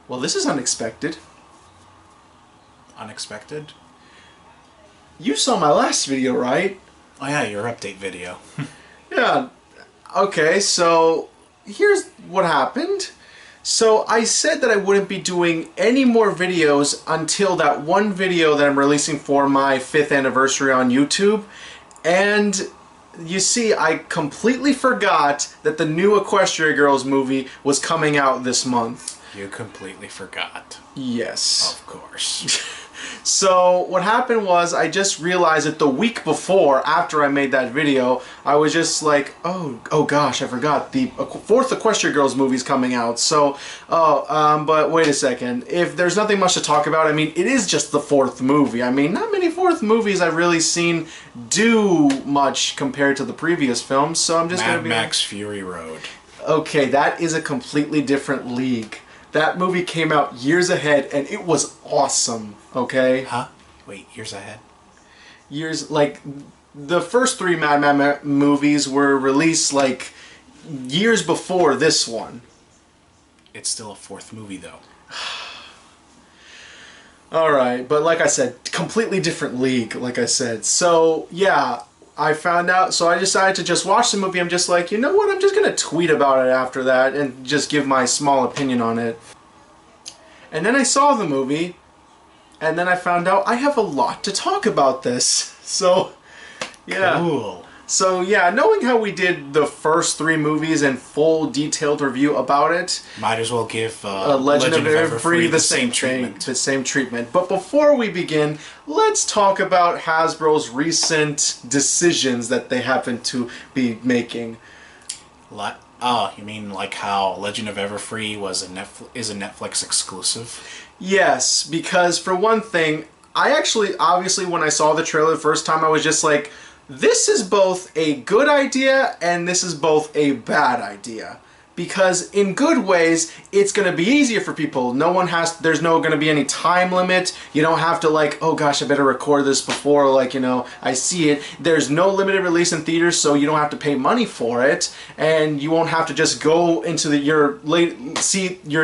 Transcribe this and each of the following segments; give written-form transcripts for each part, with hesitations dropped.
Well, this is unexpected. Unexpected? You saw my last video, right? Oh yeah, your update video. Yeah. Okay, so here's what happened. So I said that I wouldn't be doing any more videos until that one video that I'm releasing for my 5th anniversary on YouTube. And you see, I completely forgot that the new Equestria Girls movie was coming out this month. You completely forgot. Yes. Of course. So what happened was I just realized that the week before, after I made that video, I was just like, oh gosh, I forgot the 4th Equestria Girls movie's coming out. So, but wait a second. If there's nothing much to talk about, I mean, it is just the 4th movie. I mean, not many 4th movies I've really seen do much compared to the previous films. So I'm just going to be Max Fury Road. Okay, that is a completely different league. That movie came out years ahead, and it was awesome, okay? Huh? Wait, years ahead? Years, like, the first 3 Mad movies were released, like, years before this one. It's still a 4th movie, though. Alright, but like I said, completely different league, like I said. So, yeah, I found out, so I decided to just watch the movie. I'm just like, you know what, I'm just going to tweet about it after that and just give my small opinion on it. And then I saw the movie, and then I found out I have a lot to talk about this. So, yeah. Cool. So, yeah, knowing how we did the first 3 movies and full detailed review about it, might as well give Legend of Everfree the same treatment. The same treatment. But before we begin, let's talk about Hasbro's recent decisions that they happen to be making. Oh, you mean like how Legend of Everfree is a Netflix exclusive? Yes, because for one thing, I actually, obviously, when I saw the trailer the first time, I was just like, this is both a good idea and this is both a bad idea. Because in good ways, it's going to be easier for people. There's no going to be any time limit. You don't have to like, oh gosh, I better record this before, like, you know, I see it. There's no limited release in theaters, so you don't have to pay money for it. And you won't have to just go into your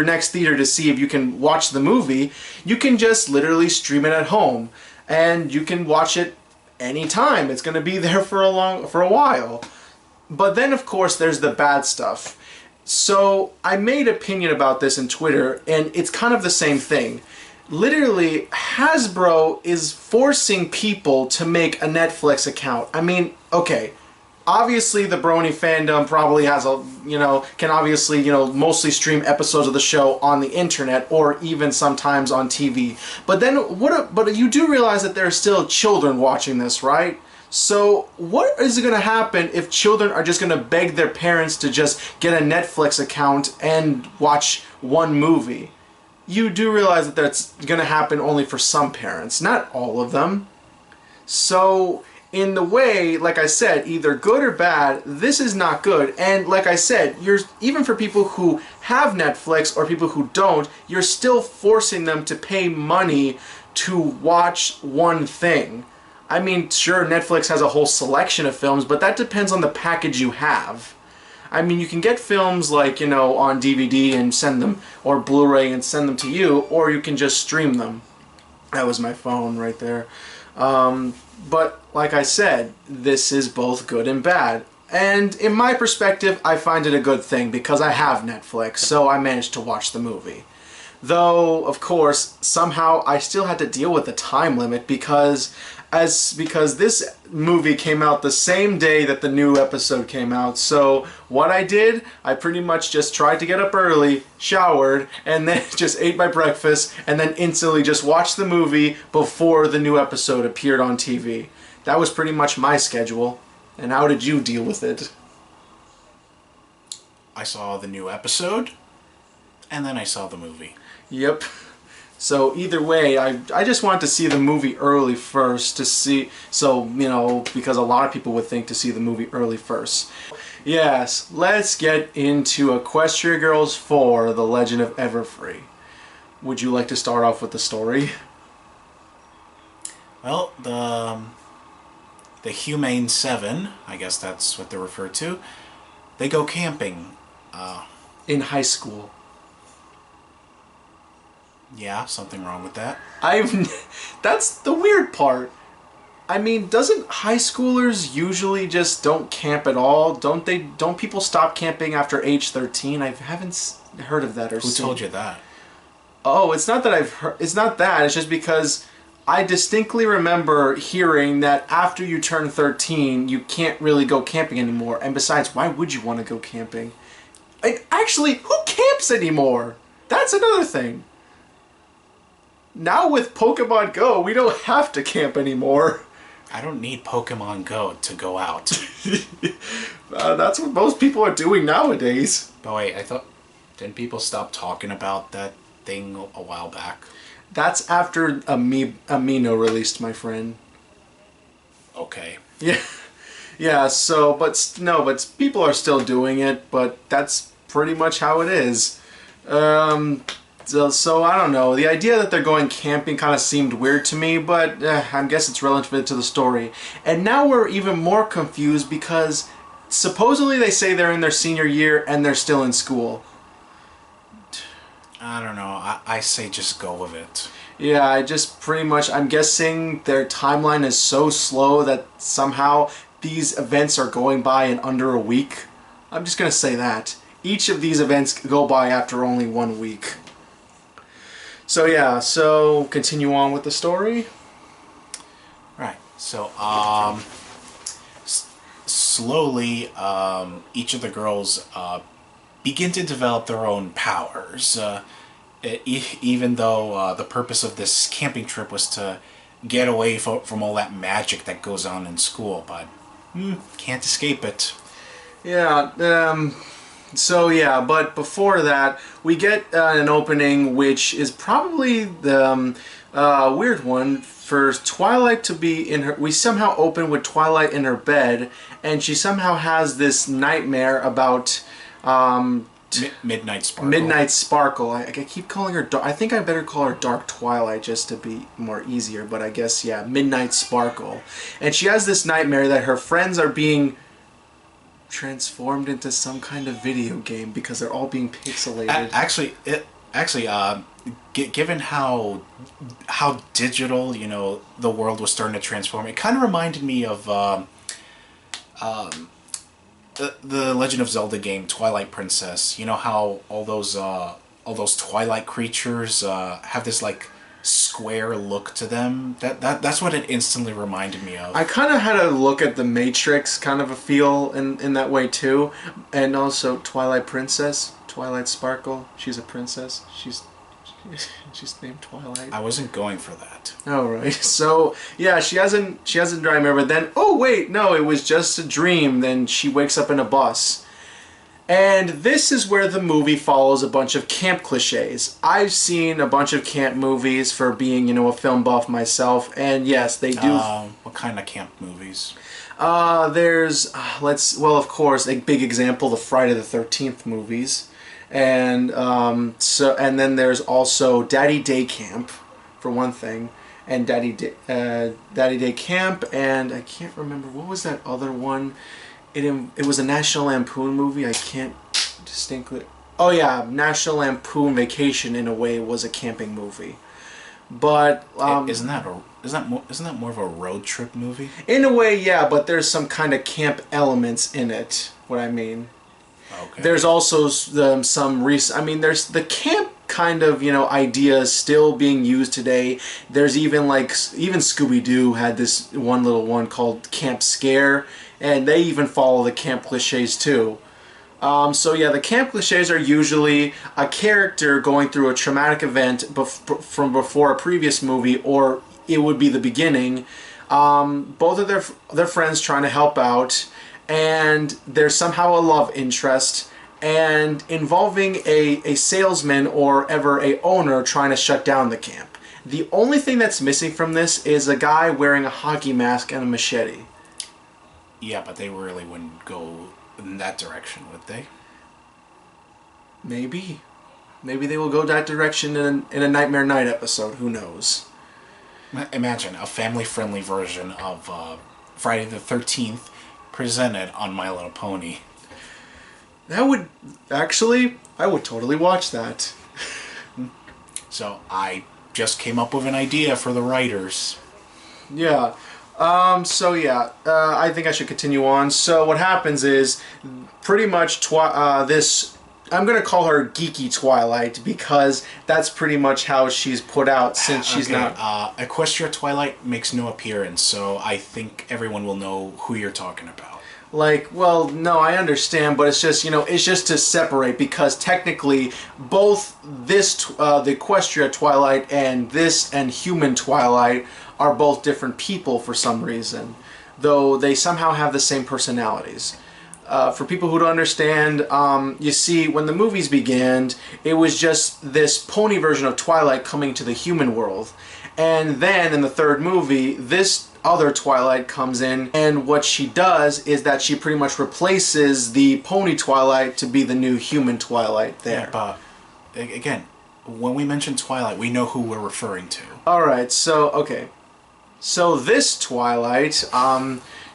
next theater to see if you can watch the movie. You can just literally stream it at home. And you can watch it anytime. It's going to be there for a while. But then, of course, there's the bad stuff. So I made an opinion about this in Twitter, and it's kind of the same thing. Literally, Hasbro is forcing people to make a Netflix account. I mean, okay, obviously the Brony fandom probably has can obviously, mostly stream episodes of the show on the internet or even sometimes on TV. But then, but you do realize that there are still children watching this, right? So what is going to happen if children are just going to beg their parents to just get a Netflix account and watch one movie? You do realize that that's going to happen only for some parents, not all of them. So in the way, like I said, either good or bad, this is not good. And like I said, even for people who have Netflix or people who don't, you're still forcing them to pay money to watch one thing. I mean, sure, Netflix has a whole selection of films, but that depends on the package you have. I mean, you can get films like, on DVD and send them, or Blu-ray and send them to you, or you can just stream them. That was my phone right there. But, like I said, this is both good and bad. And in my perspective, I find it a good thing because I have Netflix, so I managed to watch the movie. Though, of course, somehow I still had to deal with the time limit because this movie came out the same day that the new episode came out. So what I did, I pretty much just tried to get up early, showered, and then just ate my breakfast, and then instantly just watched the movie before the new episode appeared on TV. That was pretty much my schedule. And how did you deal with it? I saw the new episode, and then I saw the movie. Yep. So either way, I just wanted to see the movie early first to see, so, because a lot of people would think to see the movie early first. Yes, let's get into Equestria Girls 4, The Legend of Everfree. Would you like to start off with the story? Well, the Humane 7, I guess that's what they're referred to, they go camping. In high school. Yeah, something wrong with that. That's the weird part. I mean, doesn't high schoolers usually just don't camp at all? Don't they? Don't people stop camping after age 13? I haven't heard of that or Who seen. told you that? Oh, it's not that I've heard. It's not that. It's just because I distinctly remember hearing that after you turn 13, you can't really go camping anymore. And besides, why would you want to go camping? Actually, who camps anymore? That's another thing. Now with Pokemon Go, we don't have to camp anymore. I don't need Pokemon Go to go out. That's what most people are doing nowadays. But wait, I thought... Didn't people stop talking about that thing a while back? That's after Amino released, my friend. Okay. Yeah. Yeah, so, but people are still doing it, but that's pretty much how it is. So I don't know. The idea that they're going camping kind of seemed weird to me, but I guess it's relevant to the story. And now we're even more confused because supposedly they say they're in their senior year and they're still in school. I don't know. I say just go with it. Yeah, I'm guessing their timeline is so slow that somehow these events are going by in under a week. I'm just going to say that. Each of these events go by after only 1 week. So yeah, so continue on with the story. Right. So, slowly, each of the girls begin to develop their own powers. Even though the purpose of this camping trip was to get away from all that magic that goes on in school, but can't escape it. Yeah, so yeah, but before that, we get an opening which is probably the weird one for Twilight to be in her... We somehow open with Twilight in her bed, and she somehow has this nightmare about... Midnight Sparkle. Midnight Sparkle. I keep calling her... I think I better call her Dark Twilight just to be more easier, but I guess, yeah, Midnight Sparkle. And she has this nightmare that her friends are being transformed into some kind of video game because they're all being pixelated. Given how digital, the world was starting to transform, it kind of reminded me of the Legend of Zelda game, Twilight Princess. You know how all those Twilight creatures have this like square look to them. That's what it instantly reminded me of. I kind of had a look at the Matrix kind of a feel in that way too, and also Twilight Princess, Twilight Sparkle. She's a princess. She's named Twilight. I wasn't going for that. Oh right. So yeah, she hasn't nightmare, but then oh wait, no, it was just a dream. Then she wakes up in a bus. And this is where the movie follows a bunch of camp cliches. I've seen a bunch of camp movies for being, a film buff myself, and yes, they do. What kind of camp movies? There's, of course, a big example, the Friday the 13th movies. And and then there's also Daddy Day Camp, for one thing, and Daddy Day Camp, and I can't remember, what was that other one? It was a National Lampoon movie. I can't distinctly... Oh yeah, National Lampoon Vacation in a way was a camping movie, but isn't that more of a road trip movie? In a way, yeah, but there's some kind of camp elements in it. What I mean. Okay. There's also some recent... I mean, there's the camp kind of, ideas still being used today. There's even Scooby-Doo had this one little one called Camp Scare, and they even follow the camp cliches too. So yeah, the camp cliches are usually a character going through a traumatic event from before a previous movie, or it would be the beginning. Both of their friends trying to help out, and there's somehow a love interest, and involving a salesman or ever a owner trying to shut down the camp. The only thing that's missing from this is a guy wearing a hockey mask and a machete. Yeah, but they really wouldn't go in that direction, would they? Maybe. Maybe they will go that direction in a Nightmare Night episode. Who knows? Imagine a family-friendly version of Friday the 13th presented on My Little Pony. That would... Actually, I would totally watch that. So I just came up with an idea for the writers. Yeah. I think I should continue on. So what happens is, pretty much this. I'm gonna call her Geeky Twilight because that's pretty much how she's put out since she's not. Equestria Twilight makes no appearance, so I think everyone will know who you're talking about. Like, well, no, I understand, but it's just, it's just to separate because technically both the Equestria Twilight and this and Human Twilight are both different people for some reason, though they somehow have the same personalities. For people who don't understand, you see, when the movies began, it was just this pony version of Twilight coming to the human world. And then in the third movie, this other Twilight comes in, and what she does is that she pretty much replaces the pony Twilight to be the new human Twilight there. Yeah, but again, when we mention Twilight, we know who we're referring to. Alright, okay. So this Twilight,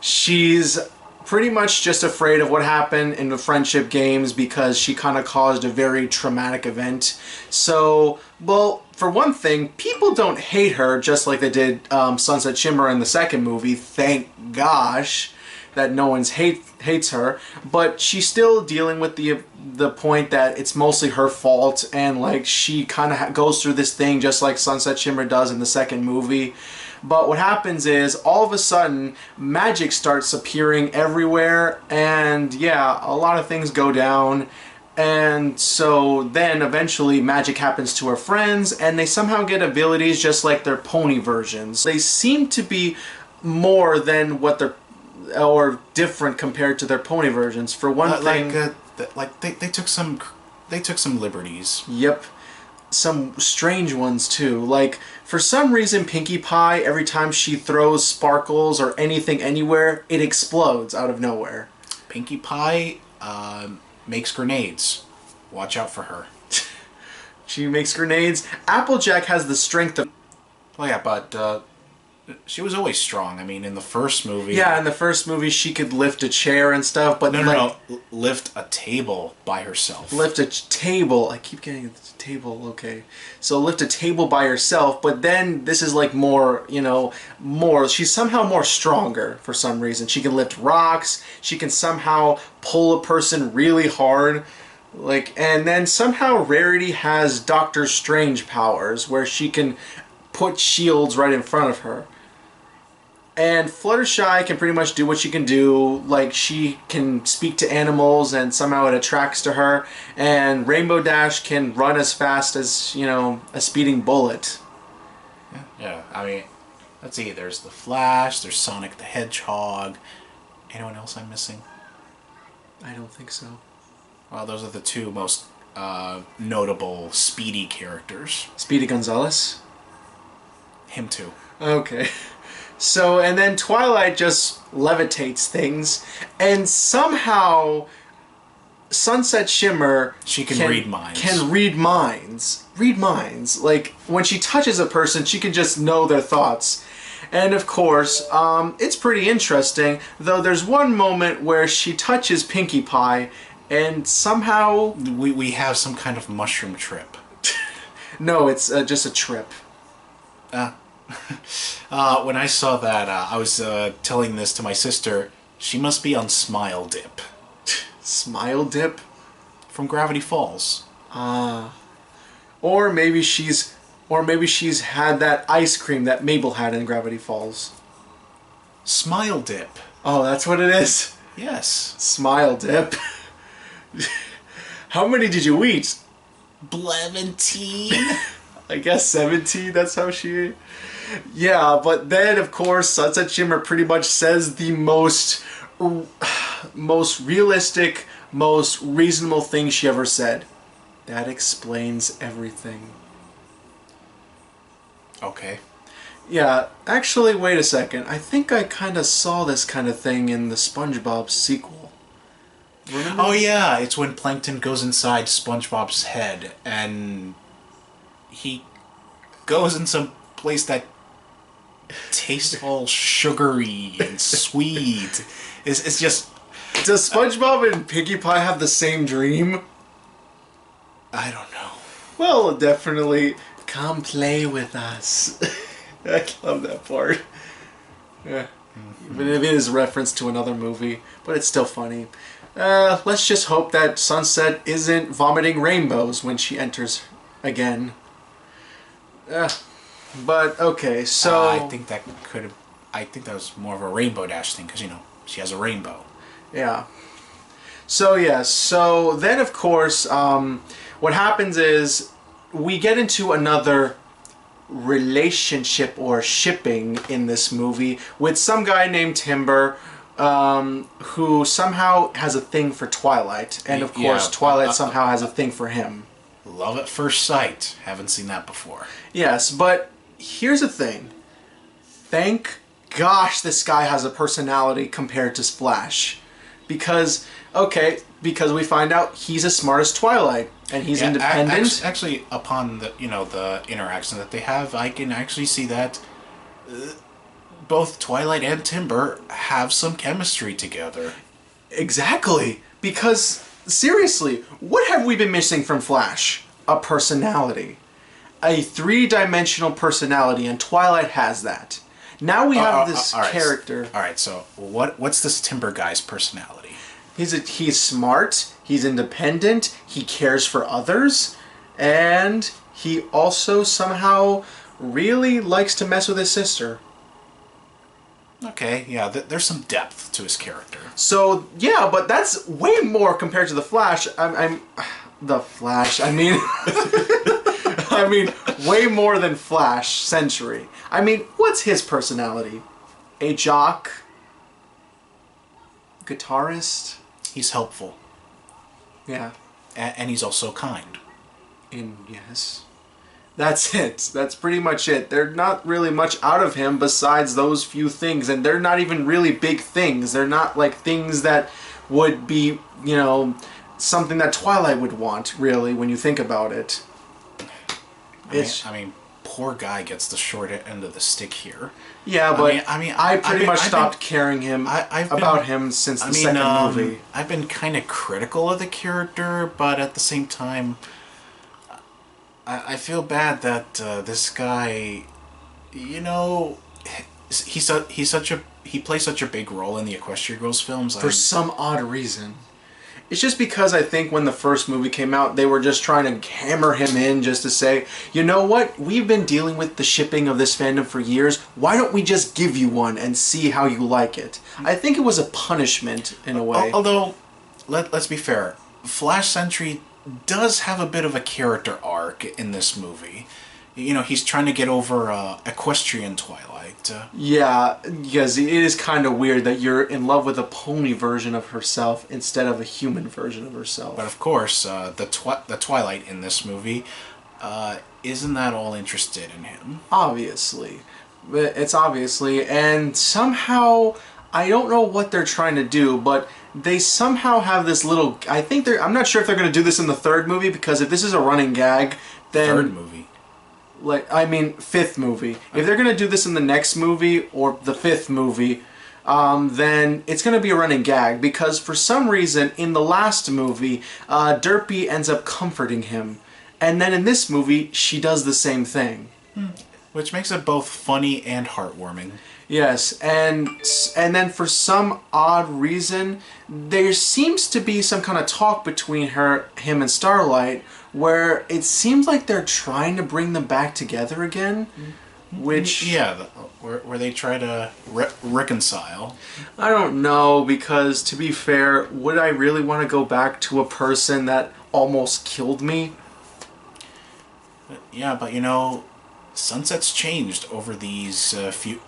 she's pretty much just afraid of what happened in the friendship games because she kind of caused a very traumatic event. So, well, for one thing, people don't hate her just like they did Sunset Shimmer in the second movie. Thank gosh that no one's hates her. But she's still dealing with the point that it's mostly her fault, and like she kind of goes through this thing just like Sunset Shimmer does in the second movie. But what happens is, all of a sudden, magic starts appearing everywhere, and yeah, a lot of things go down. And so then eventually magic happens to her friends, and they somehow get abilities just like their pony versions. They seem to be more than what they're, or different compared to their pony versions. For one thing, they took some liberties. Yep. Some strange ones too. Like, for some reason, Pinkie Pie, every time she throws sparkles or anything anywhere, it explodes out of nowhere. Pinkie Pie makes grenades. Watch out for her. She makes grenades. Applejack has the strength of... Oh yeah, but she was always strong. I mean, in the first movie... Yeah, in the first movie, she could lift a chair and stuff, but... No. Lift a table by herself. Lift a table. I keep getting the table, okay. So lift a table by herself, but then this is like more, she's somehow more stronger for some reason. She can lift rocks. She can somehow pull a person really hard. And then somehow Rarity has Doctor Strange powers where she can put shields right in front of her. And Fluttershy can pretty much do what she can do. Like, she can speak to animals and somehow it attracts to her. And Rainbow Dash can run as fast as, a speeding bullet. Yeah, I mean, let's see. There's the Flash, there's Sonic the Hedgehog. Anyone else I'm missing? I don't think so. Well, those are the two most notable Speedy characters. Speedy Gonzales? Him too. Okay. So, and then Twilight just levitates things, and somehow Sunset Shimmer... She can read minds. Can read minds. Read minds. Like, when she touches a person, she can just know their thoughts. And of course, it's pretty interesting, though there's one moment where she touches Pinkie Pie, and somehow... We have some kind of mushroom trip. No, it's just a trip. When I saw that, I was telling this to my sister. She must be on Smile Dip. Smile Dip? From Gravity Falls. Or maybe she's had that ice cream that Mabel had in Gravity Falls. Smile Dip. Oh, that's what it is? Yes. Smile Dip. How many did you eat? 17. I guess 17, that's how she... Yeah, but then, of course, Sunset Shimmer pretty much says the most realistic, most reasonable thing she ever said. That explains everything. Okay. Yeah, actually, wait a second. I think I kind of saw this kind of thing in the SpongeBob sequel. Remember? Oh yeah, it's when Plankton goes inside SpongeBob's head, and he goes in some place that tastes all sugary and sweet. It's just... Does SpongeBob and Pinkie Pie have the same dream? I don't know. Well, definitely. Come play with us. I love that part. Yeah. But it is a reference to another movie, but it's still funny. Let's just hope that Sunset isn't vomiting rainbows when she enters again. But okay, so I think that could have. I think that was more of a Rainbow Dash thing because she has a rainbow. yeah. So yes, so then of course, what happens is we get into another relationship or shipping in this movie with some guy named Timber, who somehow has a thing for Twilight, and of course Yeah, Twilight somehow has a thing for him. Love at first sight. Haven't seen that before. Yes, but here's the thing. Thank gosh this guy has a personality compared to Flash. Because we find out he's as smart as Twilight, and he's independent. Actually, upon the the interaction that they have, I can actually see that both Twilight and Timber have some chemistry together. Exactly. Because, seriously, what have we been missing from Flash? A personality. A three-dimensional personality, and Twilight has that. Now we have this character. Alright, so what's this Timber guy's personality? He's smart, he's independent, he cares for others, and he also somehow really likes to mess with his sister. Okay, yeah, there's some depth to his character. So, yeah, but that's way more compared to the Flash. The Flash, I mean... I mean, way more than Flash Century. I mean, what's his personality? A jock? Guitarist? He's helpful. Yeah. And he's also kind. Yes. That's it. That's pretty much it. There's not really much out of him besides those few things, and they're not even really big things. They're not like things that would be, something that Twilight would want, really, when you think about it. I mean, poor guy gets the short end of the stick here. Yeah, but I pretty much stopped caring about him since the second movie. I've been kind of critical of the character, but at the same time, I feel bad that this guy, he plays such a big role in the Equestria Girls films. For some odd reason. It's just because I think when the first movie came out, they were just trying to hammer him in just to say, you know what, we've been dealing with the shipping of this fandom for years, why don't we just give you one and see how you like it? I think it was a punishment in a way. Although, let's be fair, Flash Sentry does have a bit of a character arc in this movie. He's trying to get over equestrian Twilight. Yeah, because it is kind of weird that you're in love with a pony version of herself instead of a human version of herself. But of course, the Twilight in this movie isn't that all interested in him. Obviously. It's obviously, and somehow, I don't know what they're trying to do, but they somehow have this little... I'm not sure if they're going to do this in the third movie, because if this is a running gag, then... Third movie? Fifth movie. If they're going to do this in the next movie, or the fifth movie, then it's going to be a running gag, because for some reason, in the last movie, Derpy ends up comforting him. And then in this movie, she does the same thing. Which makes it both funny and heartwarming. Yes, and then for some odd reason, there seems to be some kind of talk between him and Starlight, where it seems like they're trying to bring them back together again, which... Yeah, where they try to reconcile. I don't know, because to be fair, would I really want to go back to a person that almost killed me? Yeah, but Sunset's changed over these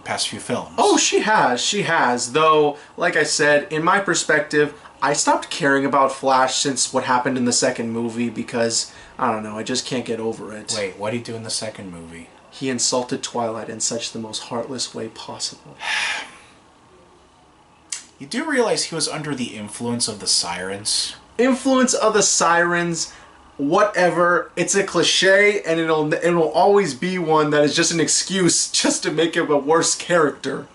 past few films. Oh, she has. Though, like I said, in my perspective, I stopped caring about Flash since what happened in the second movie because, I don't know, I just can't get over it. Wait, what did he do in the second movie? He insulted Twilight in such the most heartless way possible. You do realize he was under the influence of the sirens? Influence of the sirens... Whatever, it's a cliche, and it'll always be one that is just an excuse just to make him a worse character.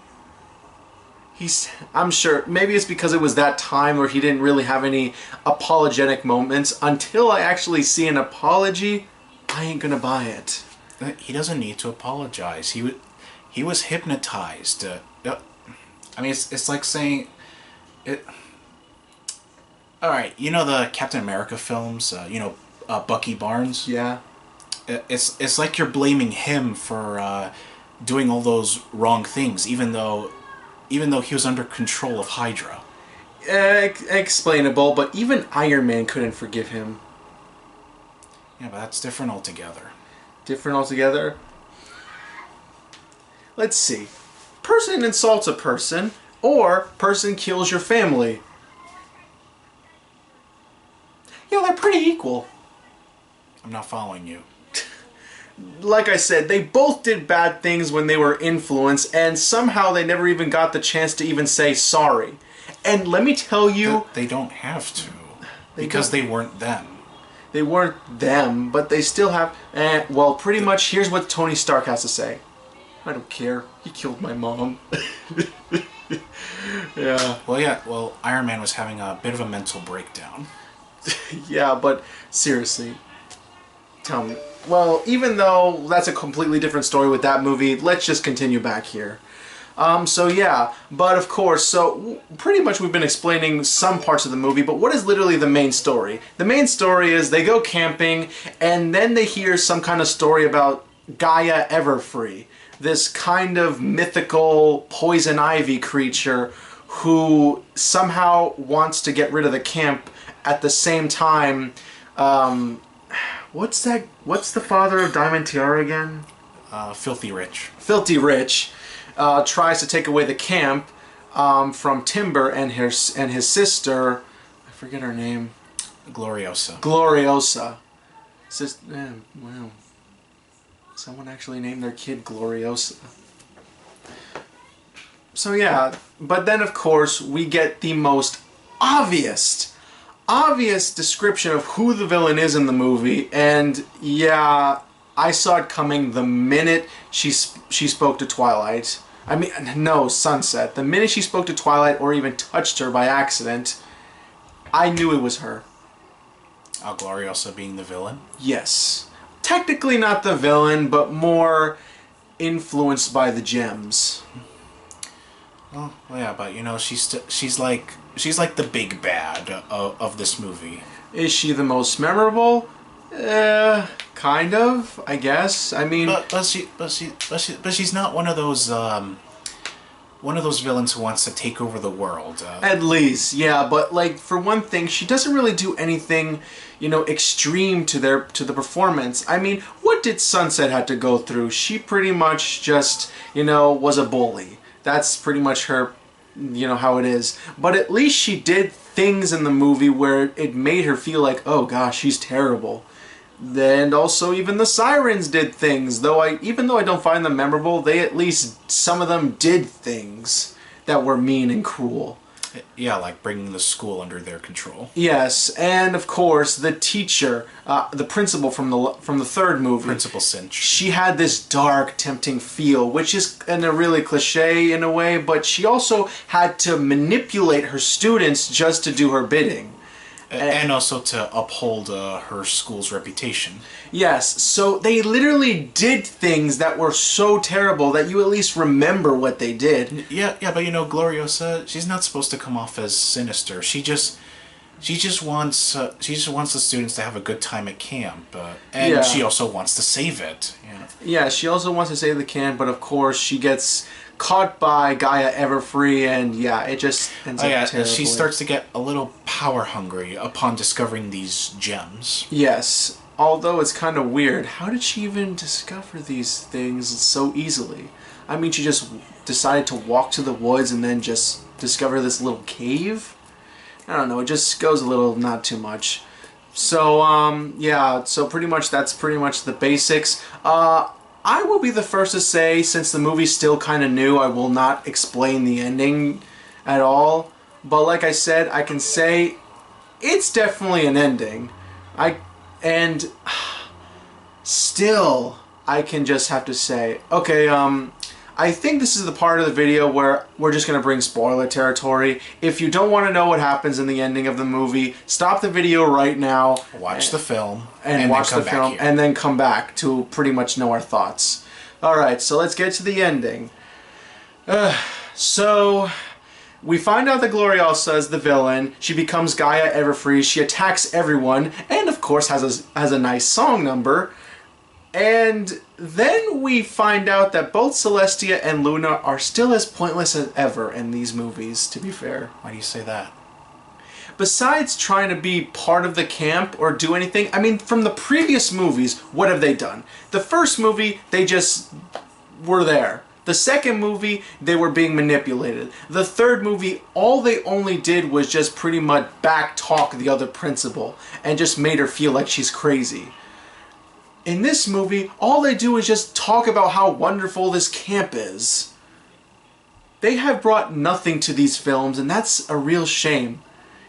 I'm sure, maybe it's because it was that time where he didn't really have any apologetic moments. Until I actually see an apology, I ain't gonna buy it. He doesn't need to apologize. He was hypnotized. I mean, it's like saying it. All right, you know the Captain America films. Bucky Barnes. Yeah. It's like you're blaming him for doing all those wrong things, even though he was under control of Hydra. Explainable, but even Iron Man couldn't forgive him. Yeah, but that's different altogether. Different altogether? Let's see. Person insults a person, or person kills your family. You know, they're pretty equal. I'm not following you. Like I said, they both did bad things when they were influenced, and somehow they never even got the chance to even say sorry. And let me tell you... They don't have to. Because they weren't them. They weren't them, but they still have... well, pretty much, here's what Tony Stark has to say. I don't care. He killed my mom. Yeah. Well, Iron Man was having a bit of a mental breakdown. Yeah, but seriously, tell me. Well, even though that's a completely different story with that movie, let's just continue back here. So yeah, but of course, so pretty much we've been explaining some parts of the movie, but what is literally the main story? The main story is they go camping, and then they hear some kind of story about Gaia Everfree, this kind of mythical poison ivy creature who somehow wants to get rid of the camp at the same time. What's the father of Diamond Tiara again? Filthy Rich. Filthy Rich tries to take away the camp from Timber and his sister. I forget her name. Gloriosa. Gloriosa. Wow. Someone actually named their kid Gloriosa. So yeah, but then of course we get the most obvious description of who the villain is in the movie, and yeah, I saw it coming the minute she spoke to Twilight. I mean, no, Sunset. The minute she spoke to Twilight or even touched her by accident, I knew it was her. Gloriosa being the villain? Yes. Technically not the villain, but more influenced by the gems. Well, yeah, but you know, she's like the big bad of this movie. Is she the most memorable? Kind of, I guess. I mean, but she's not one of those villains who wants to take over the world. At least, yeah. But like, for one thing, she doesn't really do anything, you know, extreme to the performance. I mean, what did Sunset have to go through? She pretty much just, you know, was a bully. That's pretty much her, you know, how it is. But at least she did things in the movie where it made her feel like, oh gosh, she's terrible. And also even the Sirens did things, even though I don't find them memorable, they at least, some of them did things that were mean and cruel. Yeah, like bringing the school under their control. Yes, and of course the teacher, the principal from the third movie, Principal Cinch. She had this dark, tempting feel, which is in a really cliche in a way, but she also had to manipulate her students just to do her bidding. And also to uphold her school's reputation. Yes, so they literally did things that were so terrible that you at least remember what they did. Yeah, but you know, Gloriosa, she's not supposed to come off as sinister. She just wants the students to have a good time at camp, and yeah. She also wants to save it. You know? Yeah, she also wants to save the camp, but of course she gets caught by Gaia Everfree, and yeah, it just ends up terribly. She starts to get a little power hungry upon discovering these gems. Yes, although it's kind of weird. How did she even discover these things so easily? I mean, she just decided to walk to the woods and then just discover this little cave? I don't know, it just goes a little not too much. So, yeah, so pretty much that's pretty much the basics. I will be the first to say, since the movie's still kind of new, I will not explain the ending at all. But like I said, I can say it's definitely an ending. Still, I can just have to say, okay, I think this is the part of the video where we're just going to bring spoiler territory. If you don't want to know what happens in the ending of the movie, stop the video right now. Watch the film. And watch the film, and then come back to pretty much know our thoughts. Alright, so let's get to the ending. So, we find out that Gloriosa is the villain. She becomes Gaia Everfree. She attacks everyone, and of course has a nice song number. And then we find out that both Celestia and Luna are still as pointless as ever in these movies, to be fair. Why do you say that? Besides trying to be part of the camp or do anything, I mean, from the previous movies, what have they done? The first movie, they just were there. The second movie, they were being manipulated. The third movie, all they only did was just pretty much back-talk the other principal and just made her feel like she's crazy. In this movie, all they do is just talk about how wonderful this camp is. They have brought nothing to these films, and that's a real shame.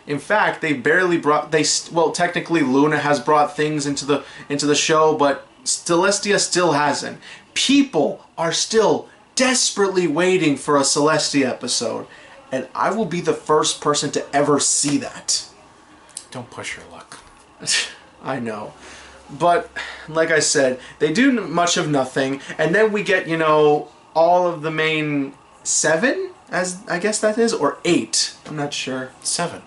In fact, they barely brought, well, technically Luna has brought things into the show, but Celestia still hasn't. People are still desperately waiting for a Celestia episode, and I will be the first person to ever see that. Don't push your luck. I know. But, like I said, they do much of nothing, and then we get, you know, all of the main 7, as I guess that is, or 8, I'm not sure. 7.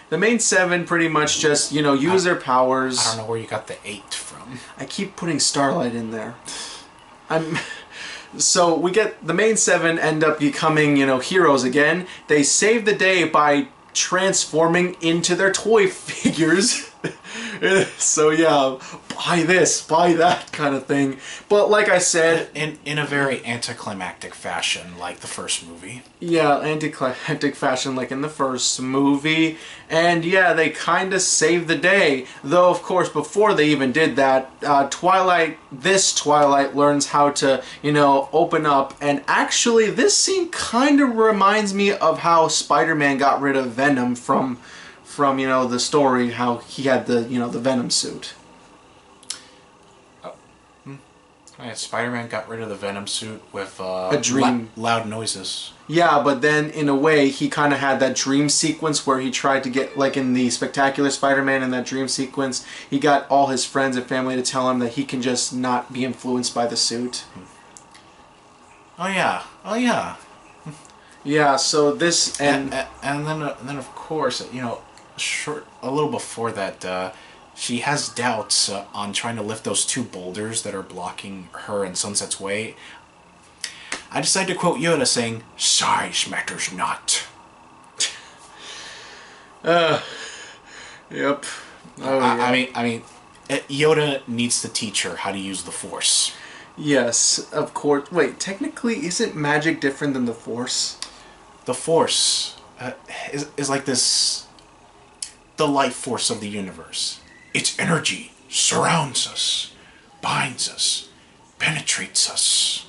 The main 7 pretty much just, you know, use their powers. I don't know where you got the 8 from. I keep putting Starlight in there. So we get the main 7 end up becoming, you know, heroes again. They save the day by transforming into their toy figures. So yeah, buy this, buy that kind of thing. But like I said, in a very anticlimactic fashion, like the first movie. Yeah, anticlimactic fashion like in the first movie. And yeah, they kind of saved the day. Though, of course, before they even did that, this Twilight learns how to, you know, open up. And actually, this scene kind of reminds me of how Spider-Man got rid of Venom from, you know, the story, how he had the, you know, the Venom suit. Yeah, Spider-Man got rid of the Venom suit with a dream. Loud noises. Yeah, but then in a way he kind of had that dream sequence where he tried to get, like in the Spectacular Spider-Man, in that dream sequence, he got all his friends and family to tell him that he can just not be influenced by the suit. Oh yeah, Yeah, so this and then of course, you know, a little before that, she has doubts on trying to lift those 2 boulders that are blocking her and Sunset's way. I decided to quote Yoda saying, "Size matters not." Yep. Oh, yeah. I mean, Yoda needs to teach her how to use the Force. Yes, of course. Wait, technically, isn't magic different than the Force? The Force is like this, the life force of the universe. Its energy surrounds us, binds us, penetrates us.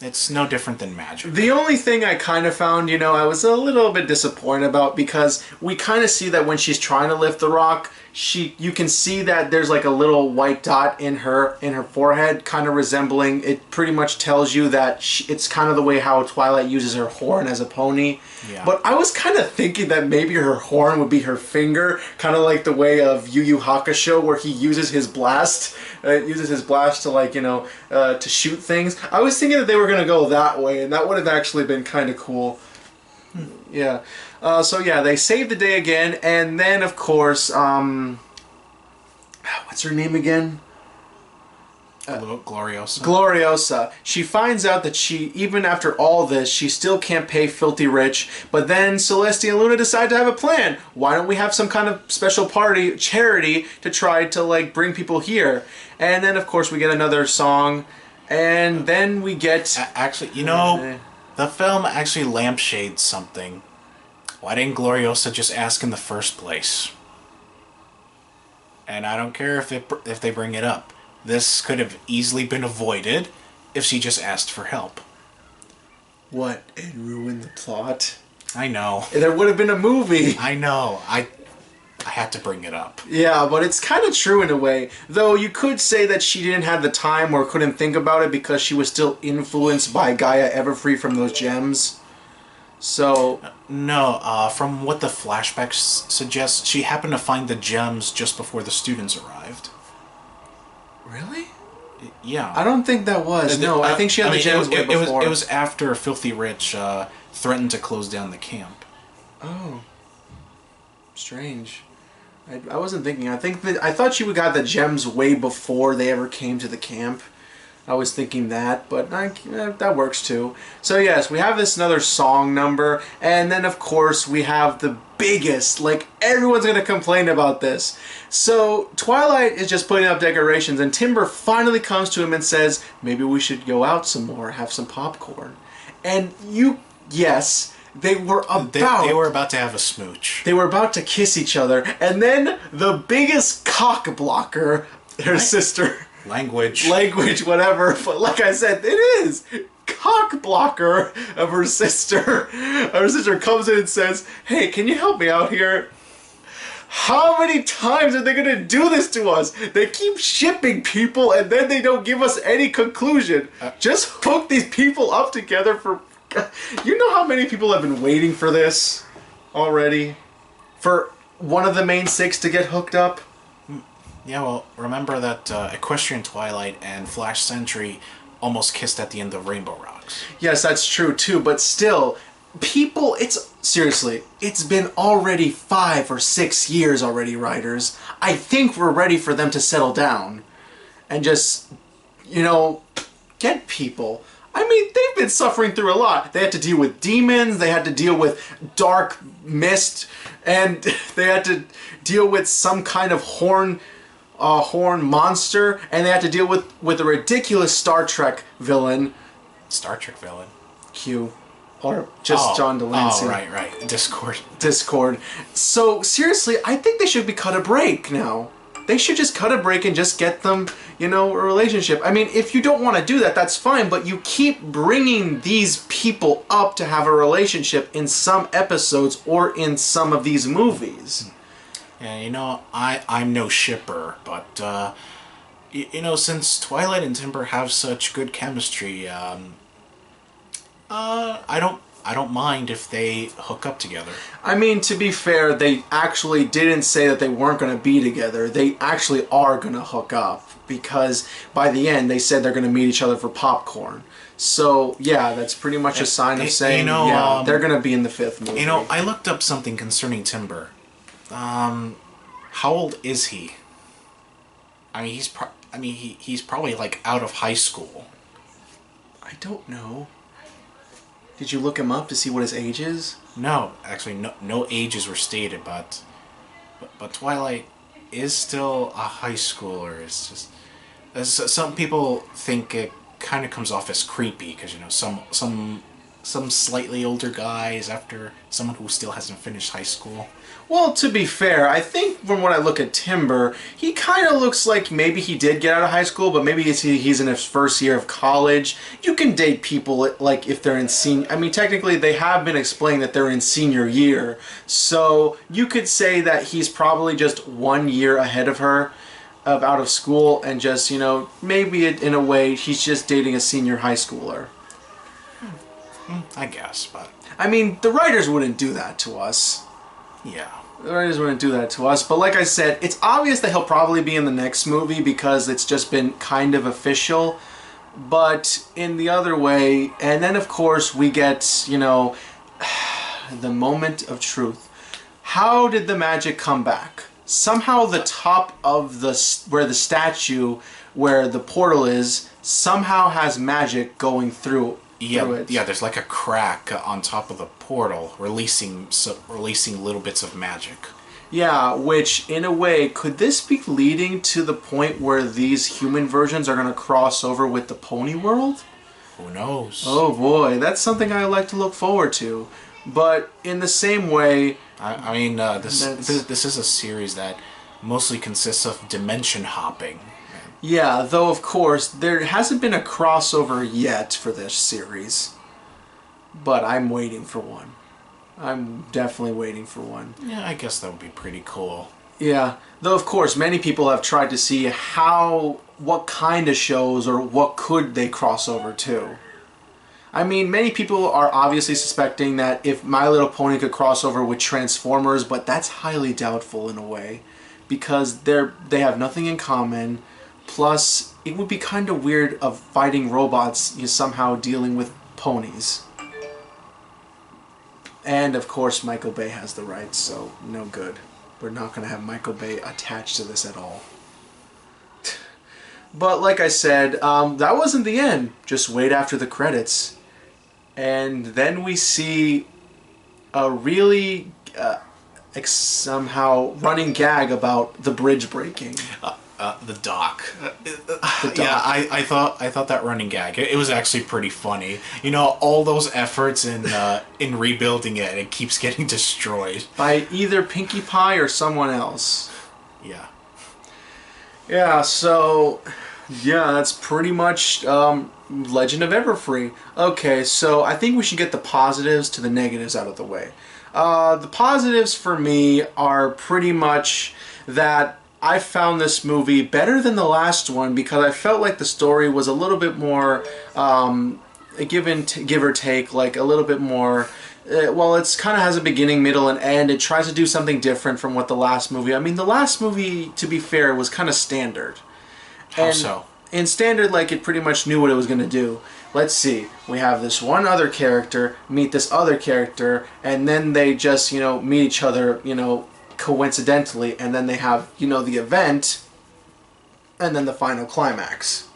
It's no different than magic. The only thing I kind of found, you know, I was a little bit disappointed about, because we kind of see that when she's trying to lift the rock, you can see that there's like a little white dot in her forehead, kind of resembling, it pretty much tells you that it's kind of the way how Twilight uses her horn as a pony. Yeah. But I was kind of thinking that maybe her horn would be her finger, kind of like the way of Yu Yu Hakusho, where he uses his blast to, like, you know, to shoot things. I was thinking that they were going to go that way, and that would have actually been kind of cool. Yeah. So yeah, they save the day again, and then of course, what's her name again? Gloriosa. Gloriosa. She finds out that even after all this, she still can't pay Filthy Rich, but then Celestia and Luna decide to have a plan. Why don't we have some kind of special charity to try to, like, bring people here? And then of course we get another song, and then we get... Actually, you know, the film actually lampshades something. Why didn't Gloriosa just ask in the first place? And I don't care if they bring it up. This could have easily been avoided if she just asked for help. What? It ruined the plot? I know. There would have been a movie. I know. I had to bring it up. Yeah, but it's kind of true in a way. Though you could say that she didn't have the time or couldn't think about it because she was still influenced by Gaia Everfree from those gems. So, No, from what the flashbacks suggest, she happened to find the gems just before the students arrived. really? Yeah. I don't think that was. No, I think she had the gems way before. It was after Filthy Rich threatened to close down the camp. Oh, strange. I wasn't thinking. I thought she got the gems way before they ever came to the camp. I was thinking that, but that works too. So yes, we have this another song number, and then of course we have the biggest, like everyone's gonna complain about this. So Twilight is just putting up decorations, and Timber finally comes to him and says, maybe we should go out some more, have some popcorn. And yes, they were about to have a smooch. They were about to kiss each other, and then the biggest cock blocker, her sister. Language, whatever. But like I said, it is cock blocker of her sister. Her sister comes in and says, "Hey, can you help me out here?" How many times are they gonna do this to us? They keep shipping people and then they don't give us any conclusion. Just hook these people up together for... You know how many people have been waiting for this already? For one of the main six to get hooked up? Yeah, well, remember that Equestrian Twilight and Flash Sentry almost kissed at the end of Rainbow Rocks. Yes, that's true too, but still, people, seriously, it's been already 5 or 6 years already, writers. I think we're ready for them to settle down and just, get people. I mean, they've been suffering through a lot. They had to deal with demons, they had to deal with dark mist, and they had to deal with some kind of horn monster, and they had to deal with a ridiculous Star Trek villain. Star Trek villain? Q. Or just John Delancey. Oh, right. Discord. So, seriously, I think they should be cut a break now. They should just cut a break and just get them, a relationship. I mean, if you don't want to do that, that's fine, but you keep bringing these people up to have a relationship in some episodes or in some of these movies. Yeah, I'm no shipper, but, since Twilight and Timber have such good chemistry, I don't mind if they hook up together. I mean, to be fair, they actually didn't say that they weren't going to be together. They actually are going to hook up, because by the end they said they're going to meet each other for popcorn. So, yeah, that's pretty much a sign of saying, they're going to be in the 5th movie. I looked up something concerning Timber. How old is he? I mean, he's probably like out of high school. I don't know. Did you look him up to see what his age is? No, actually, no ages were stated, but Twilight is still a high schooler. It's just some people think it kind of comes off as creepy because some slightly older guy is after someone who still hasn't finished high school. Well, to be fair, I think from when I look at Timber, he kind of looks like maybe he did get out of high school, but maybe he's in his first year of college. You can date people like if they're in senior... I mean, technically, they have been explaining that they're in senior year. So you could say that he's probably just 1 year ahead of her out of school, and just, maybe in a way, he's just dating a senior high schooler. I guess, but... I mean, the writers wouldn't do that to us. Yeah. The writers wouldn't do that to us, but like I said, it's obvious that he'll probably be in the next movie because it's just been kind of official. But in the other way, and then of course we get, the moment of truth. How did the magic come back? Somehow the top of where the statue, where the portal is, somehow has magic going through. Yeah, there's like a crack on top of the portal, releasing little bits of magic. Yeah, which, in a way, could this be leading to the point where these human versions are going to cross over with the pony world? Who knows? Oh boy, that's something I like to look forward to. But in the same way... I mean, this is a series that mostly consists of dimension hopping. Yeah, though of course, there hasn't been a crossover yet for this series. But I'm waiting for one. I'm definitely waiting for one. Yeah, I guess that would be pretty cool. Yeah, though of course many people have tried to see what kind of shows or what could they cross over to. I mean, many people are obviously suspecting that if My Little Pony could cross over with Transformers, but that's highly doubtful in a way, because they have nothing in common. Plus, it would be kind of weird of fighting robots somehow dealing with ponies. And of course, Michael Bay has the rights, so no good. We're not going to have Michael Bay attached to this at all. But like I said, that wasn't the end. Just wait after the credits. And then we see a really somehow running gag about the bridge breaking. The dock. The dock. Yeah, I thought that running gag. It was actually pretty funny. You know, all those efforts in rebuilding it, it keeps getting destroyed By either Pinkie Pie or someone else. Yeah. Yeah. So, yeah, that's pretty much Legend of Everfree. Okay, so I think we should get the positives to the negatives out of the way. The positives for me are pretty much that I found this movie better than the last one because I felt like the story was a little bit more give or take, like a little bit more. Well, it's kind of has a beginning, middle, and end. It tries to do something different from what the last movie. I mean, the last movie, to be fair, was kind of standard. How so? In standard, like, it pretty much knew what it was going to do. Let's see. We have this one other character meet this other character, and then they just, meet each other, coincidentally, and then they have, the event, and then the final climax.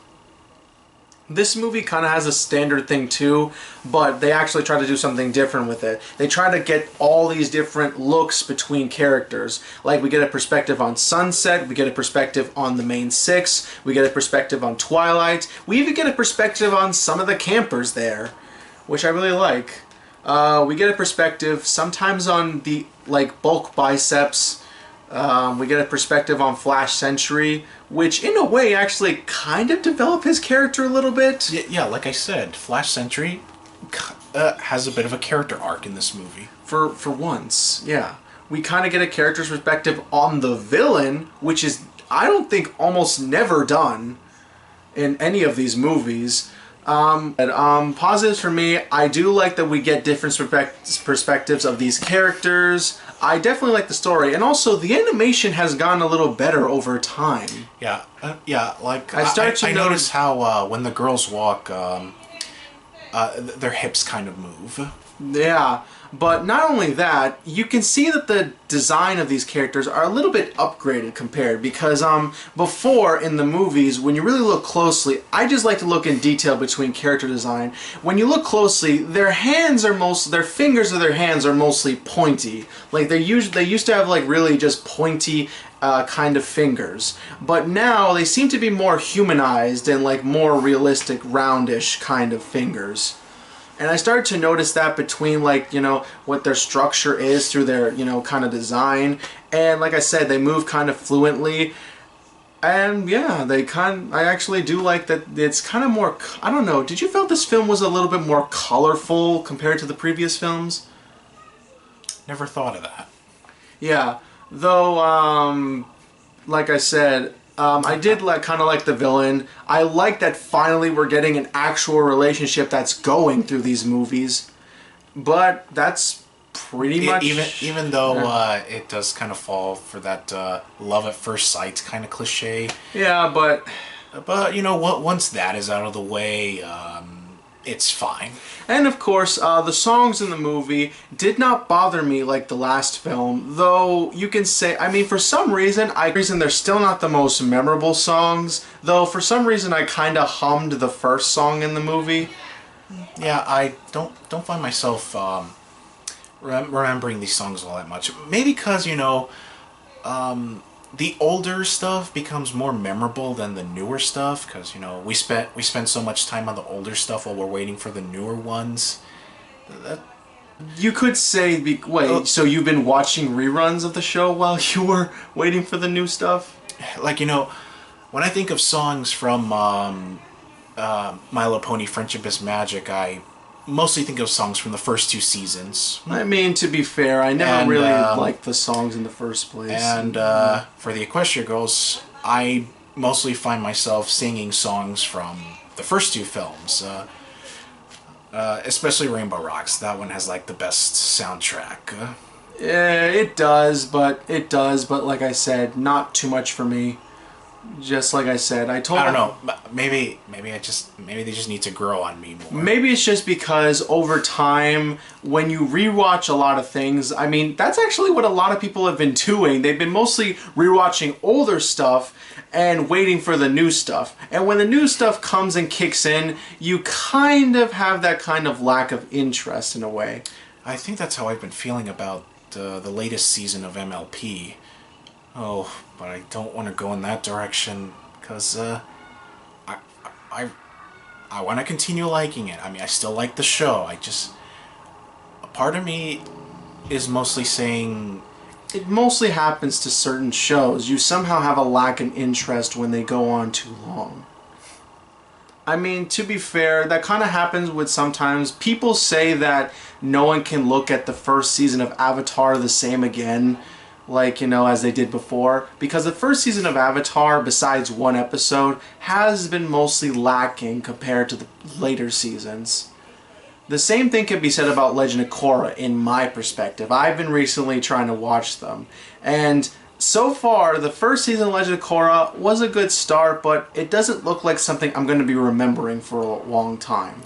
This movie kind of has a standard thing too, but they actually try to do something different with it. They try to get all these different looks between characters. Like, we get a perspective on Sunset, we get a perspective on the main six, we get a perspective on Twilight, we even get a perspective on some of the campers there, which I really like. We get a perspective sometimes on the bulk biceps. We get a perspective on Flash Sentry, which in a way actually kind of develop his character a little bit. Yeah, like I said, Flash Sentry has a bit of a character arc in this movie. For once, yeah. We kind of get a character's perspective on the villain, which is, I don't think, almost never done in any of these movies. Positives for me, I do like that we get different perspectives of these characters. I definitely like the story, and also the animation has gotten a little better over time. Yeah, like I noticed how when the girls walk, their hips kind of move. Yeah, but not only that, you can see that the design of these characters are a little bit upgraded compared, because before in the movies, when you really look closely, I just like to look in detail between character design. When you look closely, their fingers of their hands are mostly pointy. Like they used to have like really just pointy kind of fingers, but now they seem to be more humanized and like more realistic, roundish kind of fingers. And I started to notice that between, like, what their structure is through their, kind of design. And like I said, they move kind of fluently. And yeah, I actually do like that it's kind of more, I don't know, did you feel this film was a little bit more colorful compared to the previous films? Never thought of that. Yeah, though, like I said, I did kind of like the villain. I like that finally we're getting an actual relationship that's going through these movies. But that's pretty much... Even though it does kind of fall for that love at first sight kind of cliche. Yeah, but... But, once that is out of the way, it's fine. And of course, the songs in the movie did not bother me like the last film, though you can say, I mean, for some reason they're still not the most memorable songs, though for some reason I kind of hummed the first song in the movie. Yeah, I don't find myself remembering these songs all that much. Maybe because, the older stuff becomes more memorable than the newer stuff, because we spent so much time on the older stuff while we're waiting for the newer ones. You could say, wait, so you've been watching reruns of the show while you were waiting for the new stuff? Like, when I think of songs from My Little Pony: Friendship is Magic, I mostly think of songs from the first 2 seasons. I mean, to be fair, I never And, really liked the songs in the first place. And for the Equestria Girls, I mostly find myself singing songs from the first 2 films. Especially Rainbow Rocks. That one has like the best soundtrack. Yeah, it does, but like I said, not too much for me. Just like I said, I don't know. Maybe they just need to grow on me more. Maybe it's just because over time, when you rewatch a lot of things, I mean, that's actually what a lot of people have been doing. They've been mostly rewatching older stuff and waiting for the new stuff. And when the new stuff comes and kicks in, you kind of have that kind of lack of interest in a way. I think that's how I've been feeling about the latest season of MLP. Oh, but I don't want to go in that direction because I want to continue liking it. I mean, I still like the show. A part of me is mostly saying it mostly happens to certain shows. You somehow have a lack of interest when they go on too long. I mean, to be fair, that kind of happens with sometimes people say that no one can look at the first season of Avatar the same again, like, you know, as they did before, because the first season of Avatar, besides one episode, has been mostly lacking compared to the later seasons. The same thing can be said about Legend of Korra in my perspective. I've been recently trying to watch them, and so far, the first season of Legend of Korra was a good start, but it doesn't look like something I'm going to be remembering for a long time.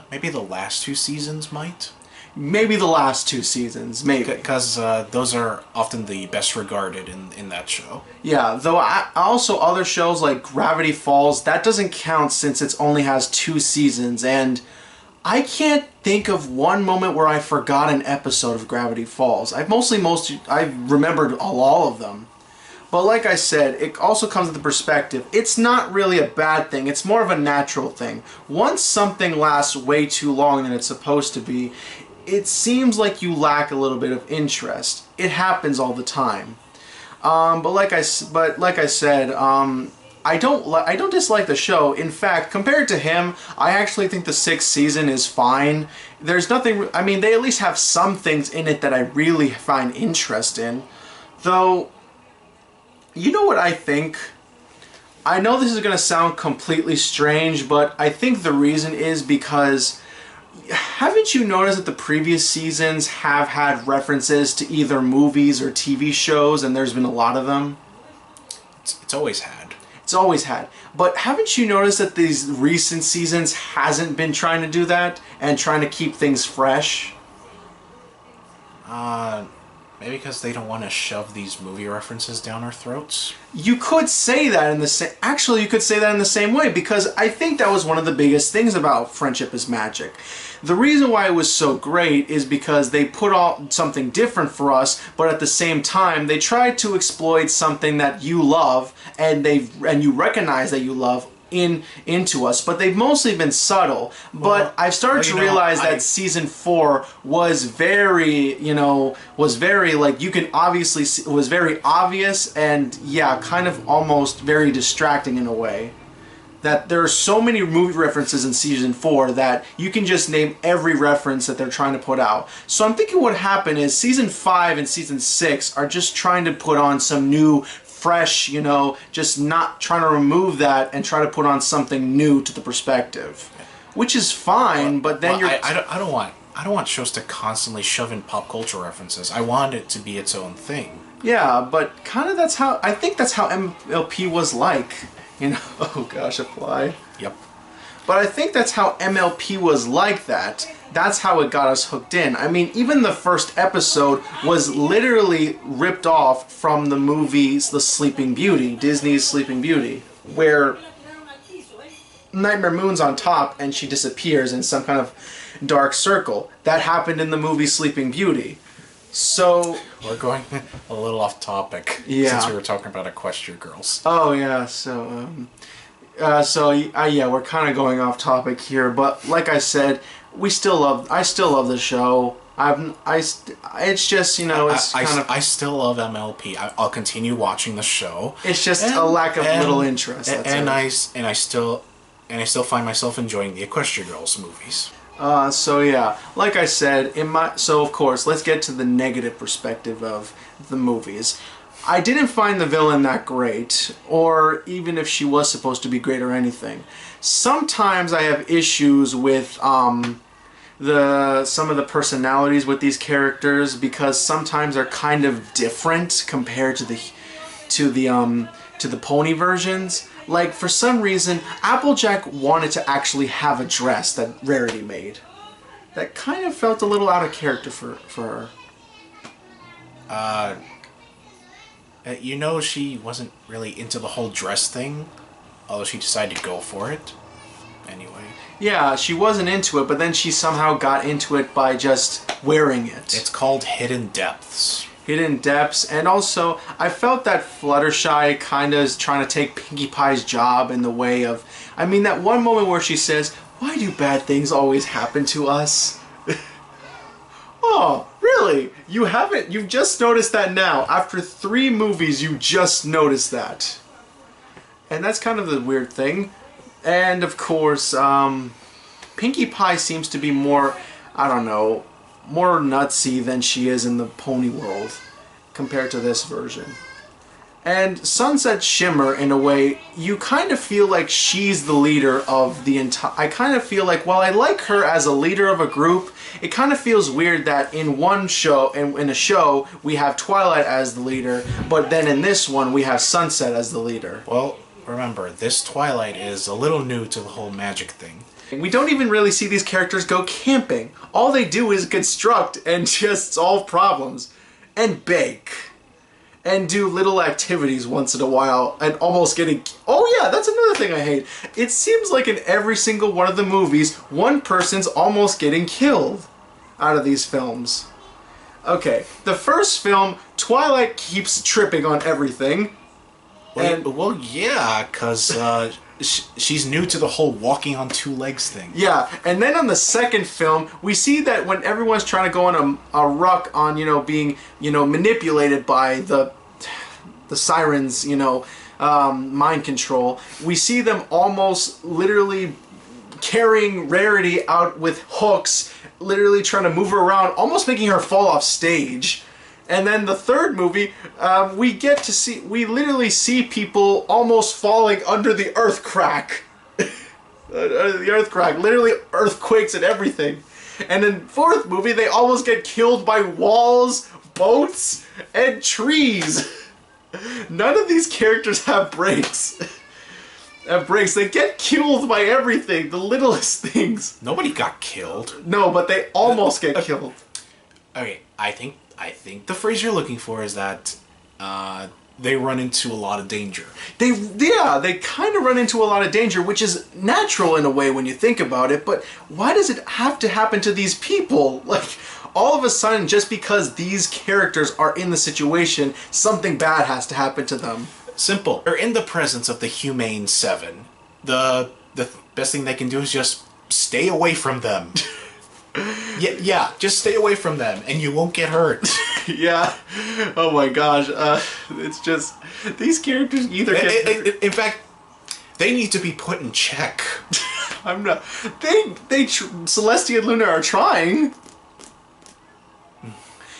Maybe the last 2 seasons might? Maybe the last 2 seasons, maybe. Because those are often the best regarded in that show. Yeah, though also other shows like Gravity Falls, that doesn't count since it only has 2 seasons, and I can't think of one moment where I forgot an episode of Gravity Falls. I've remembered all of them. But like I said, it also comes with the perspective. It's not really a bad thing. It's more of a natural thing. Once something lasts way too long than it's supposed to be, it seems like you lack a little bit of interest. It happens all the time. But like I said, I don't dislike the show. In fact, compared to him, I actually think the 6th season is fine. There's nothing, I mean, they at least have some things in it that I really find interest in. Though, you know what I think? I know this is going to sound completely strange, but I think the reason is because haven't you noticed that the previous seasons have had references to either movies or TV shows, and there's been a lot of them? It's always had. It's always had. But haven't you noticed that these recent seasons hasn't been trying to do that and trying to keep things fresh? Maybe because they don't want to shove these movie references down our throats? You could say that in the same... Actually, you could say that in the same way, because I think that was one of the biggest things about Friendship is Magic. The reason why it was so great is because they put out something different for us, but at the same time, they tried to exploit something that you love, and you recognize that you love into us, but they've mostly been subtle. But I've started to realize that season 4 was very, like, you can obviously see, was very obvious and, yeah, kind of almost very distracting in a way. That there are so many movie references in season 4 that you can just name every reference that they're trying to put out. So I'm thinking what happened is season 5 and season 6 are just trying to put on some new, fresh, just not trying to remove that and try to put on something new to the perspective, which is fine. But then I don't want shows to constantly shove in pop culture references. I want it to be its own thing. Yeah, but kind of I think that's how MLP was like. Oh gosh, a fly. Yep. But I think that's how MLP was like that. That's how it got us hooked in. I mean, even the first episode was literally ripped off from the movies The Sleeping Beauty, Disney's Sleeping Beauty, where Nightmare Moon's on top and she disappears in some kind of dark circle. That happened in the movie Sleeping Beauty. So... We're going a little off topic, since we were talking about Equestria Girls. Oh, yeah, yeah, we're kind of going off topic here, but like I said, I still love the show. It's just, it's kind of... I still love MLP. I'll continue watching the show. It's just a lack of little interest. I still find myself enjoying the Equestria Girls movies. So yeah, like I said, so of course, let's get to the negative perspective of the movies. I didn't find the villain that great, or even if she was supposed to be great or anything. Sometimes I have issues with some of the personalities with these characters, because sometimes they're kind of different compared to the pony versions. Like, for some reason, Applejack wanted to actually have a dress that Rarity made. That kind of felt a little out of character for her. You know, she wasn't really into the whole dress thing, although she decided to go for it. Anyway. Yeah, she wasn't into it, but then she somehow got into it by just wearing it. It's called Hidden Depths. Hidden Depths, and also I felt that Fluttershy kind of is trying to take Pinkie Pie's job in the way of, I mean, that one moment where she says, "Why do bad things always happen to us?" Oh, really? You've just noticed that now. After 3 movies, you just noticed that. And that's kind of the weird thing. And of course, Pinkie Pie seems to be more, I don't know, more nutsy than she is in the pony world compared to this version. And Sunset Shimmer, in a way, you kind of feel like she's the leader of the entire... I kind of feel like, while I like her as a leader of a group, it kind of feels weird that in one show, in a show, we have Twilight as the leader, but then in this one, we have Sunset as the leader. Well, remember, this Twilight is a little new to the whole magic thing. We don't even really see these characters go camping. All they do is construct and just solve problems. And bake. And do little activities once in a while. And almost getting... Oh yeah, that's another thing I hate. It seems like in every single one of the movies, one person's almost getting killed out of these films. Okay, the first film, Twilight keeps tripping on everything. Well, yeah, because she's new to the whole walking on 2 legs thing. Yeah, and then on the second film, we see that when everyone's trying to go on a ruck on, being, manipulated by the sirens, mind control, we see them almost literally carrying Rarity out with hooks, literally trying to move her around, almost making her fall off stage. And then the third movie, we literally see people almost falling under the earth crack. The earth crack, literally earthquakes and everything. And in fourth movie, they almost get killed by walls, boats, and trees. None of these characters have brakes. They get killed by everything, the littlest things. Nobody got killed. No, but they almost get killed. Okay, I think the phrase you're looking for is that they run into a lot of danger. They kind of run into a lot of danger, which is natural in a way when you think about it, but why does it have to happen to these people? Like, all of a sudden, just because these characters are in the situation, something bad has to happen to them. Simple. They're in the presence of the Humane Seven. The best thing they can do is just stay away from them. Yeah, just stay away from them, and you won't get hurt. Yeah. Oh my gosh. It's just, these characters either get... In fact, they need to be put in check. I'm not... Celestia and Luna are trying.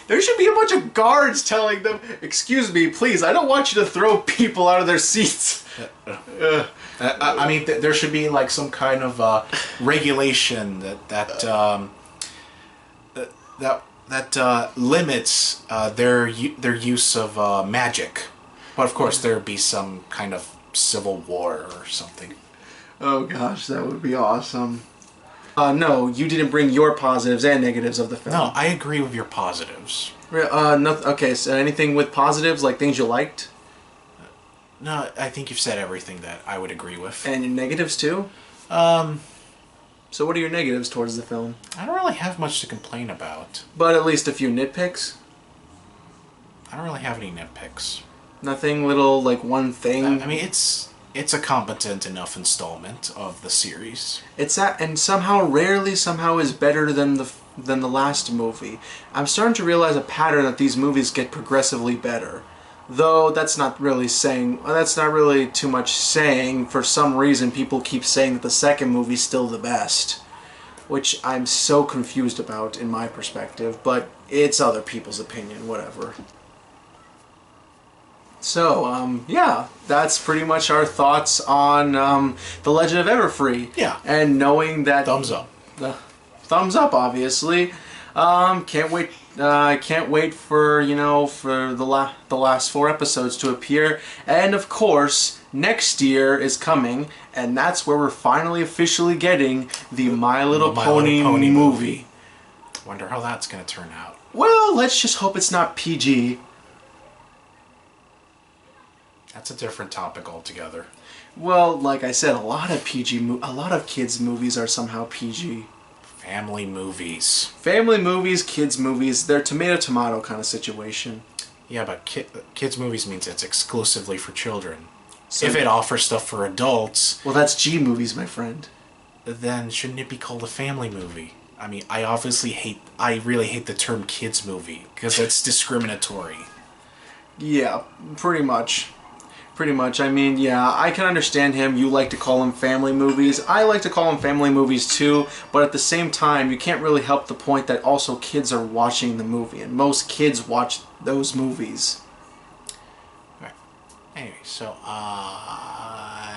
There should be a bunch of guards telling them, "Excuse me, please, I don't want you to throw people out of their seats." I mean, there should be like some kind of regulation that limits their use of magic. But of course, there'd be some kind of civil war or something. Oh gosh, that would be awesome. No, you didn't bring your positives and negatives of the film. No, I agree with your positives. Okay, so anything with positives, like things you liked? No, I think you've said everything that I would agree with. And your negatives too? So what are your negatives towards the film? I don't really have much to complain about. But at least a few nitpicks? I don't really have any nitpicks. Nothing little, like one thing? I mean, it's a competent enough installment of the series. And somehow, rarely, is better than the last movie. I'm starting to realize a pattern that these movies get progressively better. Though that's not really too much saying. For some reason, people keep saying that the second movie's still the best. which I'm so confused about in my perspective, but it's other people's opinion, whatever. So, yeah, that's pretty much our thoughts on The Legend of Everfree. Yeah. And knowing that... Thumbs up. Thumbs up, obviously. Can't wait. Can't wait for, you know, for the last 4 episodes to appear. And of course, next year is coming, and that's where we're finally officially getting the My Little Pony movie. Wonder how that's gonna turn out. Well, let's just hope it's not PG. That's a different topic altogether. Well, like I said, a lot of kids' movies are somehow PG. Family movies. Family movies, kids' movies, they're tomato-tomato kind of situation. Yeah, but kids' movies means it's exclusively for children. So, if it offers stuff for adults... Well, that's G movies, my friend. Then shouldn't it be called a family movie? I mean, I really hate the term kids' movie, because it's discriminatory. Yeah, pretty much. Pretty much. I mean, yeah, I can understand him. You like to call them family movies. I like to call them family movies too, but at the same time, you can't really help the point that also kids are watching the movie, and most kids watch those movies. Right. Anyway, so,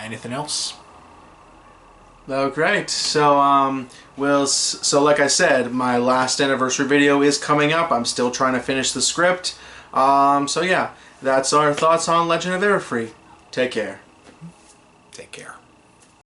anything else? Oh, great. So, so like I said, my last anniversary video is coming up. I'm still trying to finish the script. So yeah. That's our thoughts on Legend of Everfree. Take care. Take care.